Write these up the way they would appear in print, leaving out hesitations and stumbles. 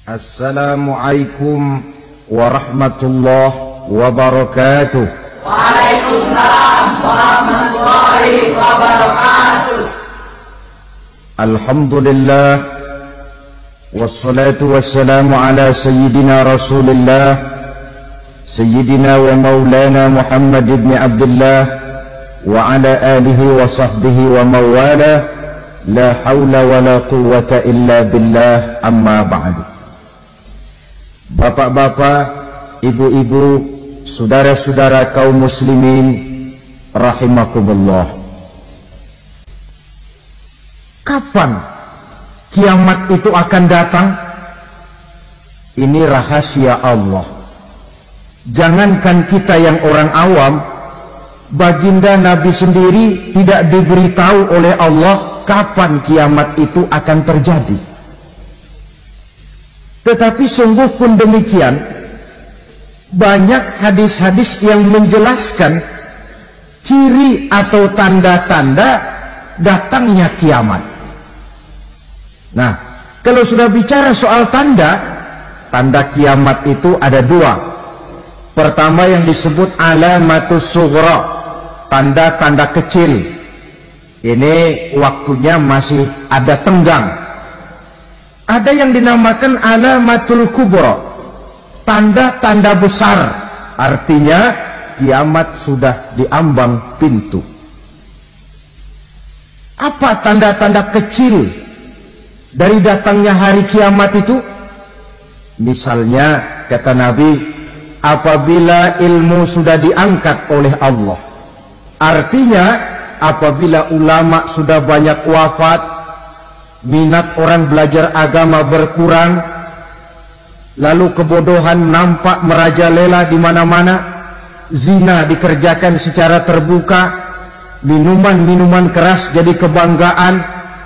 Assalamualaikum warahmatullahi wabarakatuh. Waalaikumsalam warahmatullahi wabarakatuh. Alhamdulillah wassalatu wassalamu ala sayyidina Rasulillah sayyidina wa maulana Muhammad ibn Abdullah wa ala alihi wa sahbihi wa mawala. La hawla wa la quwwata illa billah, amma ba'du. Bapak-bapak, ibu-ibu, saudara-saudara kaum muslimin rahimakumullah. Kapan kiamat itu akan datang? Ini rahasia Allah. Jangankan kita yang orang awam, baginda Nabi sendiri tidak diberitahu oleh Allah kapan kiamat itu akan terjadi. Tetapi sungguh pun demikian, banyak hadis-hadis yang menjelaskan ciri atau tanda-tanda datangnya kiamat. Nah, kalau sudah bicara soal tanda kiamat itu ada dua. Pertama yang disebut alamatus sughra, tanda-tanda kecil. Ini waktunya masih ada tenggang. Ada yang dinamakan alamatul kubra, tanda-tanda besar, artinya kiamat sudah diambang pintu. Apa tanda-tanda kecil dari datangnya hari kiamat itu? Misalnya kata Nabi, apabila ilmu sudah diangkat oleh Allah, artinya apabila ulama sudah banyak wafat, minat orang belajar agama berkurang, lalu kebodohan nampak merajalela di mana-mana, zina dikerjakan secara terbuka, minuman-minuman keras jadi kebanggaan,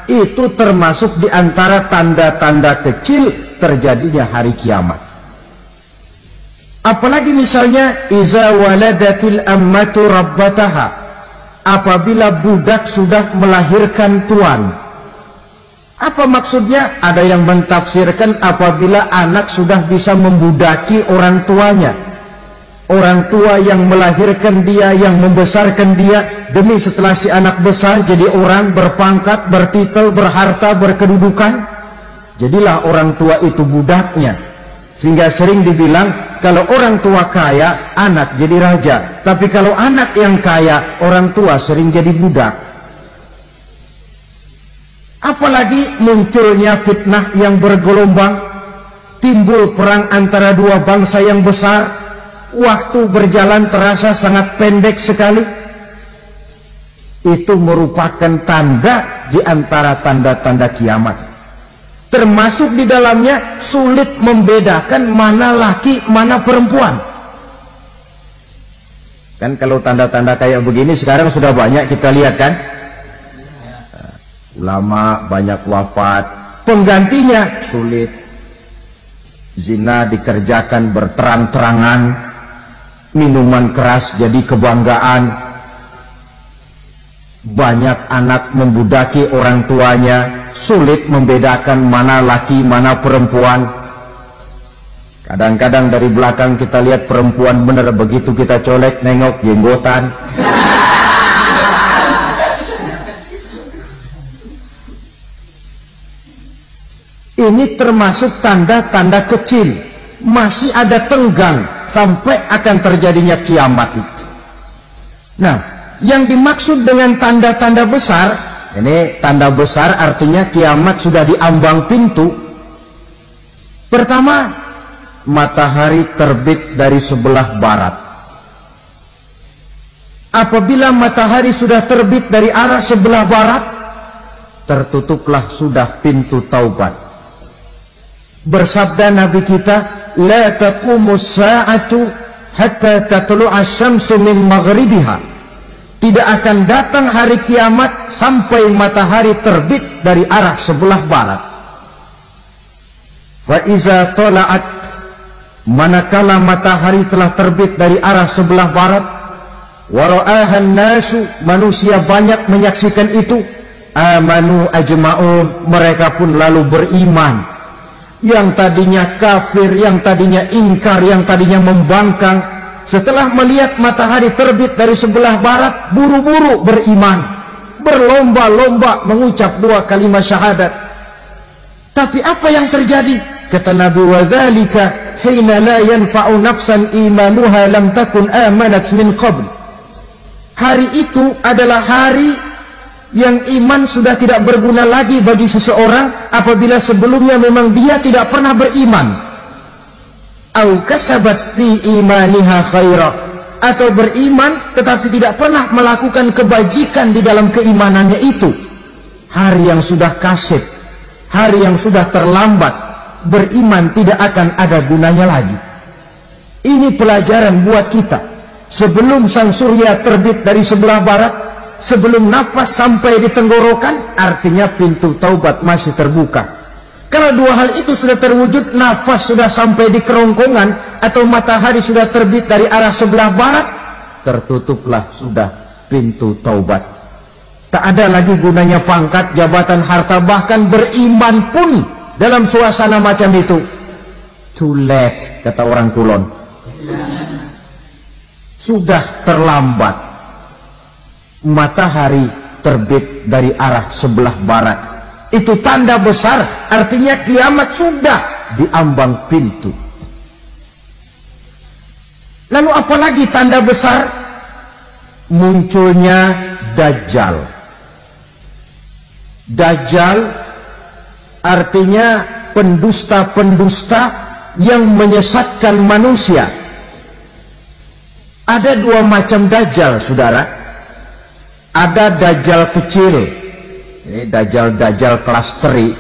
itu termasuk di antara tanda-tanda kecil terjadinya hari kiamat. Apalagi misalnya iza waladatil ammatu rabbataha, apabila budak sudah melahirkan tuan. Apa maksudnya? Ada yang mentafsirkan apabila anak sudah bisa membudaki orang tuanya. Orang tua yang melahirkan dia, yang membesarkan dia, demi setelah si anak besar jadi orang berpangkat, bertitel, berharta, berkedudukan. Jadilah orang tua itu budaknya. Sehingga sering dibilang kalau orang tua kaya, anak jadi raja. Tapi kalau anak yang kaya, orang tua sering jadi budak. Apalagi munculnya fitnah yang bergelombang, timbul perang antara dua bangsa yang besar, waktu berjalan terasa sangat pendek sekali. Itu merupakan tanda di antara tanda-tanda kiamat. Termasuk di dalamnya sulit membedakan mana laki, mana perempuan. Kan kalau tanda-tanda kayak begini sekarang sudah banyak kita lihat kan? Ulama banyak wafat, penggantinya sulit. Zina dikerjakan berterang-terangan, minuman keras jadi kebanggaan, banyak anak membudaki orang tuanya, sulit membedakan mana laki mana perempuan. Kadang-kadang dari belakang kita lihat perempuan bener, begitu kita colek nengok jenggotan. Ini termasuk tanda-tanda kecil, masih ada tenggang sampai akan terjadinya kiamat itu. Nah, yang dimaksud dengan tanda-tanda besar, ini tanda besar artinya kiamat sudah diambang pintu. Pertama, matahari terbit dari sebelah barat. Apabila matahari sudah terbit dari arah sebelah barat, tertutuplah sudah pintu taubat. Bersabda Nabi kita, la taqumus sa'atu hatta tatlu'a syamsu min maghribiha. Tidak akan datang hari kiamat sampai matahari terbit dari arah sebelah barat. Fa iza tala'at, manakala matahari telah terbit dari arah sebelah barat, wa ra'ahan nasu, manusia banyak menyaksikan itu, amanu ajma'un, mereka pun lalu beriman. yang tadinya kafir, yang tadinya ingkar, yang tadinya membangkang, setelah melihat matahari terbit dari sebelah barat, buru-buru beriman, berlomba-lomba mengucap 2 kalimat syahadat. Tapi apa yang terjadi? Kata Nabi, wa dzalika hina la yanfa'u nafsan imanuha lam takun amanat min qabl. Hari itu adalah hari yang iman sudah tidak berguna lagi bagi seseorang apabila sebelumnya memang dia tidak pernah beriman. Au kasabat fi imaniha khaira, atau beriman tetapi tidak pernah melakukan kebajikan di dalam keimanannya itu. Hari yang sudah kasib, hari yang sudah terlambat, beriman tidak akan ada gunanya lagi. Ini pelajaran buat kita. Sebelum sang surya terbit dari sebelah barat, sebelum nafas sampai di tenggorokan, artinya pintu taubat masih terbuka. Kalau 2 hal itu sudah terwujud, nafas sudah sampai di kerongkongan atau matahari sudah terbit dari arah sebelah barat, tertutuplah sudah pintu taubat. Tak ada lagi gunanya pangkat, jabatan, harta, bahkan beriman pun dalam suasana macam itu too late, kata orang Kulon. Sudah terlambat. Matahari terbit dari arah sebelah barat, itu tanda besar, artinya kiamat sudah diambang pintu. Lalu apalagi tanda besar? Munculnya Dajjal. Dajjal artinya pendusta-pendusta yang menyesatkan manusia. Ada 2 macam Dajjal, saudara. Ada Dajjal kecil, ini Dajjal kelas teri.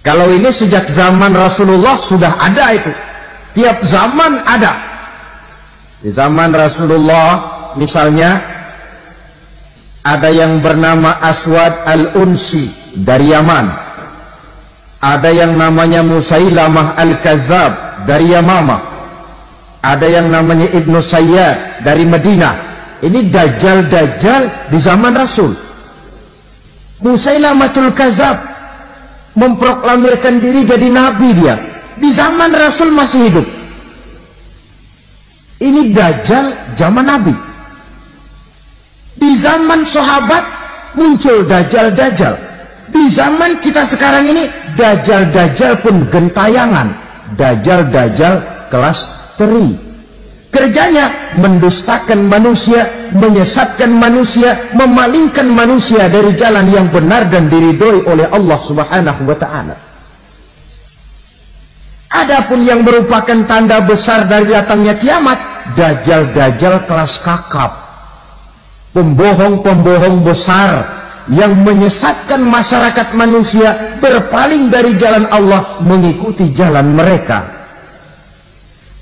Kalau ini sejak zaman Rasulullah sudah ada itu. Tiap zaman ada. Di zaman Rasulullah misalnya ada yang bernama Aswad al-Unsi dari Yaman. Ada yang namanya Musailamah al-Kazzab dari Yamamah. Ada yang namanya Ibnu Sayyad dari Madinah. Ini Dajjal di zaman Rasul. Musailamatul Kazzab memproklamirkan diri jadi nabi dia. Di zaman Rasul masih hidup. Ini Dajjal zaman Nabi. Di zaman sahabat muncul Dajjal. Di zaman kita sekarang ini Dajjal pun gentayangan. Dajjal kelas teri. Kerjanya mendustakan manusia, menyesatkan manusia, memalingkan manusia dari jalan yang benar dan diridhoi oleh Allah Subhanahu wa ta'ala. Adapun yang merupakan tanda besar dari datangnya kiamat, Dajjal kelas kakap, pembohong-pembohong besar yang menyesatkan masyarakat manusia berpaling dari jalan Allah mengikuti jalan mereka.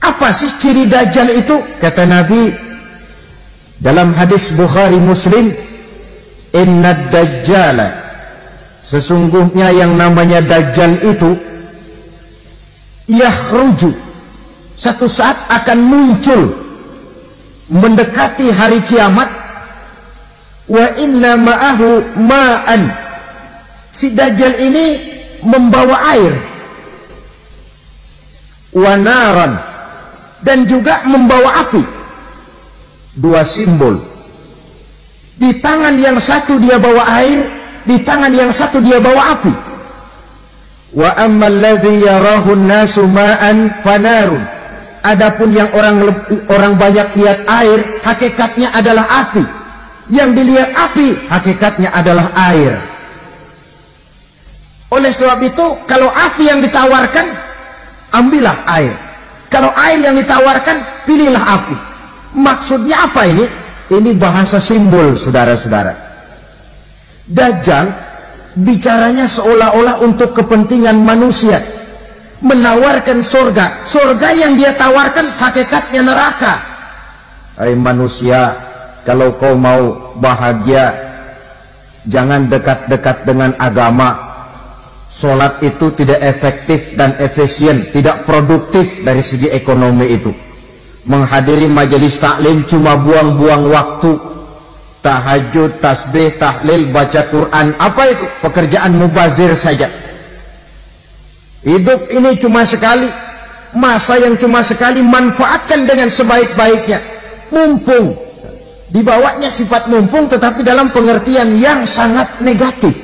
Apa sih ciri Dajjal itu? Kata Nabi dalam hadis Bukhari Muslim, inna Dajjala, sesungguhnya yang namanya Dajjal itu yakhruju, satu saat akan muncul mendekati hari kiamat. Wa inna ma'ahu ma'an, si Dajjal ini membawa air, wa naran, dan juga membawa api. 2 simbol. Di tangan yang satu dia bawa air, di tangan yang satu dia bawa api. Wa ammal ladzi yarahu an-nasu ma'an fanarun, adapun yang orang banyak lihat air, hakikatnya adalah api. Yang dilihat api, hakikatnya adalah air. Oleh sebab itu, kalau api yang ditawarkan, ambillah air. Kalau air yang ditawarkan, pilihlah api. Maksudnya apa ini? Ini bahasa simbol, saudara-saudara. Dajjal bicaranya seolah-olah untuk kepentingan manusia, menawarkan surga. Surga yang dia tawarkan hakikatnya neraka. Hai manusia, kalau kau mau bahagia, jangan dekat-dekat dengan agama. Sholat itu tidak efektif dan efisien, tidak produktif dari segi ekonomi itu. Menghadiri majelis taklim cuma buang-buang waktu. Tahajud, tasbih, tahlil, baca Quran, apa itu? Pekerjaan mubazir saja. Hidup ini cuma sekali, masa yang cuma sekali, manfaatkan dengan sebaik-baiknya. Mumpung, dibawanya sifat mumpung tetapi dalam pengertian yang sangat negatif.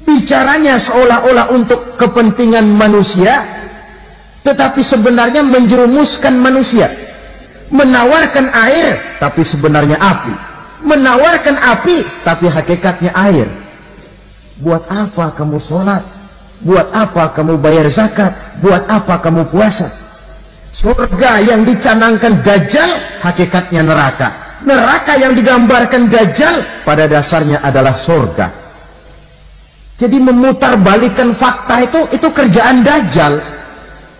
Bicaranya seolah-olah untuk kepentingan manusia, tetapi sebenarnya menjerumuskan manusia. Menawarkan air, tapi sebenarnya api. Menawarkan api, tapi hakikatnya air. Buat apa kamu sholat? Buat apa kamu bayar zakat? Buat apa kamu puasa? Surga yang dicanangkan Dajjal, hakikatnya neraka. Neraka yang digambarkan Dajjal, pada dasarnya adalah surga. Jadi memutarbalikkan fakta itu kerjaan Dajjal.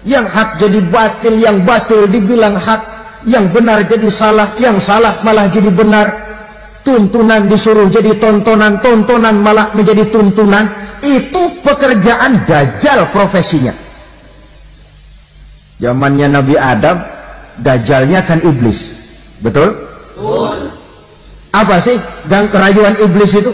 Yang hak jadi batil, yang batil dibilang hak, yang benar jadi salah, yang salah malah jadi benar. Tuntunan disuruh jadi tontonan, tontonan malah menjadi tuntunan. Itu pekerjaan Dajjal profesinya. Zamannya Nabi Adam, Dajjalnya kan iblis. Betul? Betul. Apa sih gang kerayuan iblis itu?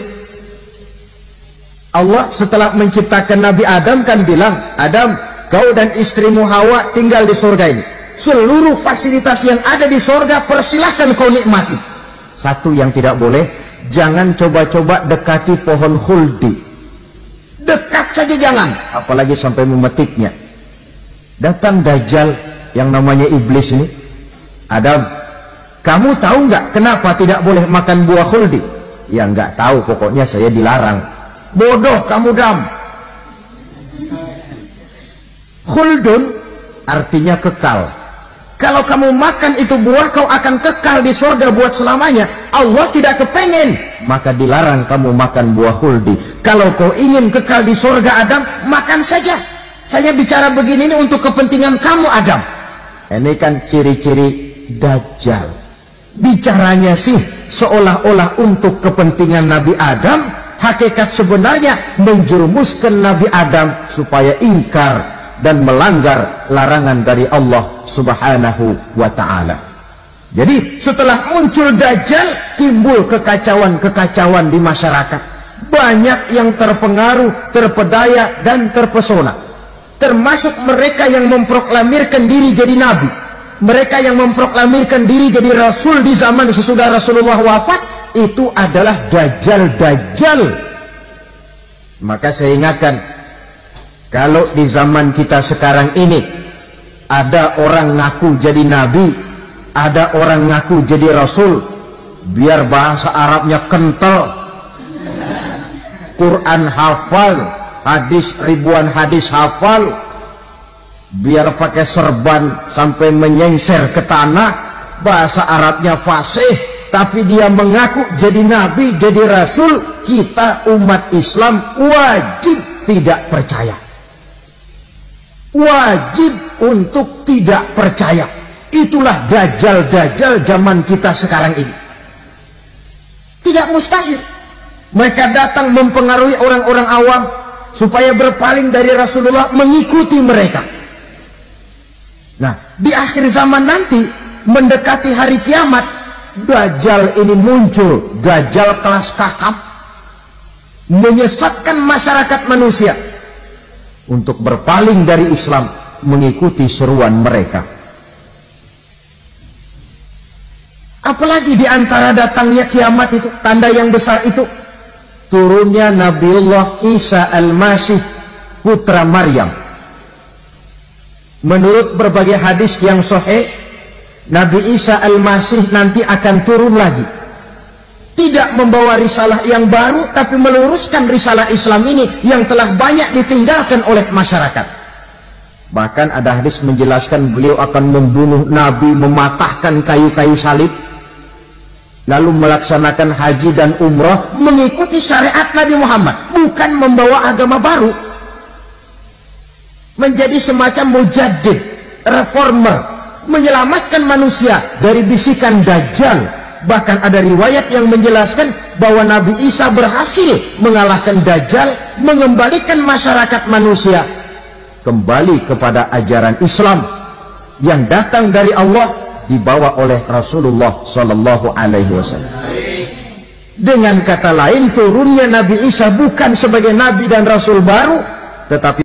Allah setelah menciptakan Nabi Adam kan bilang, Adam, kau dan istrimu Hawa tinggal di surga ini. Seluruh fasilitas yang ada di surga persilahkan kau nikmati. Satu yang tidak boleh, jangan coba-coba dekati pohon khuldi. Dekat saja jangan, apalagi sampai memetiknya. Datang Dajjal yang namanya iblis ini. Adam, kamu tahu nggak kenapa tidak boleh makan buah khuldi? Ya nggak tahu, pokoknya saya dilarang. Bodoh kamu, Dam. Khuldun artinya kekal. Kalau kamu makan itu buah, kau akan kekal di surga buat selamanya. Allah tidak kepengen, maka dilarang kamu makan buah khuldi. Kalau kau ingin kekal di surga, Adam, makan saja. Saya bicara begini ini untuk kepentingan kamu, Adam. Ini kan ciri-ciri Dajjal. Bicaranya sih seolah-olah untuk kepentingan Nabi Adam, hakikat sebenarnya menjerumuskan Nabi Adam supaya ingkar dan melanggar larangan dari Allah Subhanahu wa ta'ala. Jadi setelah muncul Dajjal, timbul kekacauan-kekacauan di masyarakat. Banyak yang terpengaruh, terpedaya dan terpesona. Termasuk mereka yang memproklamirkan diri jadi nabi. Mereka yang memproklamirkan diri jadi rasul di zaman sesudah Rasulullah wafat, itu adalah Dajjal-Dajjal. Maka saya ingatkan, kalau di zaman kita sekarang ini ada orang ngaku jadi nabi, ada orang ngaku jadi rasul, biar bahasa Arabnya kental, Quran hafal, hadis ribuan hadis hafal, biar pakai serban sampai menyengser ke tanah, bahasa Arabnya fasih, tapi dia mengaku jadi nabi, jadi rasul, kita umat Islam wajib tidak percaya. Wajib untuk tidak percaya. Itulah Dajjal-Dajjal zaman kita sekarang ini. Tidak mustahil mereka datang mempengaruhi orang-orang awam supaya berpaling dari Rasulullah, mengikuti mereka. Nah, di akhir zaman nanti, mendekati hari kiamat, Dajjal ini muncul. Dajjal kelas kakap, menyesatkan masyarakat manusia untuk berpaling dari Islam, mengikuti seruan mereka. Apalagi di antara datangnya kiamat itu, tanda yang besar itu, turunnya Nabiullah Isa Al-Masih, putra Maryam. Menurut berbagai hadis yang sahih, Nabi Isa Al-Masih nanti akan turun lagi. Tidak membawa risalah yang baru, tapi meluruskan risalah Islam ini yang telah banyak ditinggalkan oleh masyarakat. Bahkan ada hadis menjelaskan beliau akan membunuh Nabi, mematahkan kayu-kayu salib, lalu melaksanakan haji dan umrah mengikuti syariat Nabi Muhammad, bukan membawa agama baru. Menjadi semacam mujaddid, reformer, menyelamatkan manusia dari bisikan Dajjal. Bahkan ada riwayat yang menjelaskan bahwa Nabi Isa berhasil mengalahkan Dajjal, mengembalikan masyarakat manusia kembali kepada ajaran Islam yang datang dari Allah, dibawa oleh Rasulullah Sallallahu Alaihi Wasallam. Dengan kata lain, turunnya Nabi Isa bukan sebagai Nabi dan Rasul baru, tetapi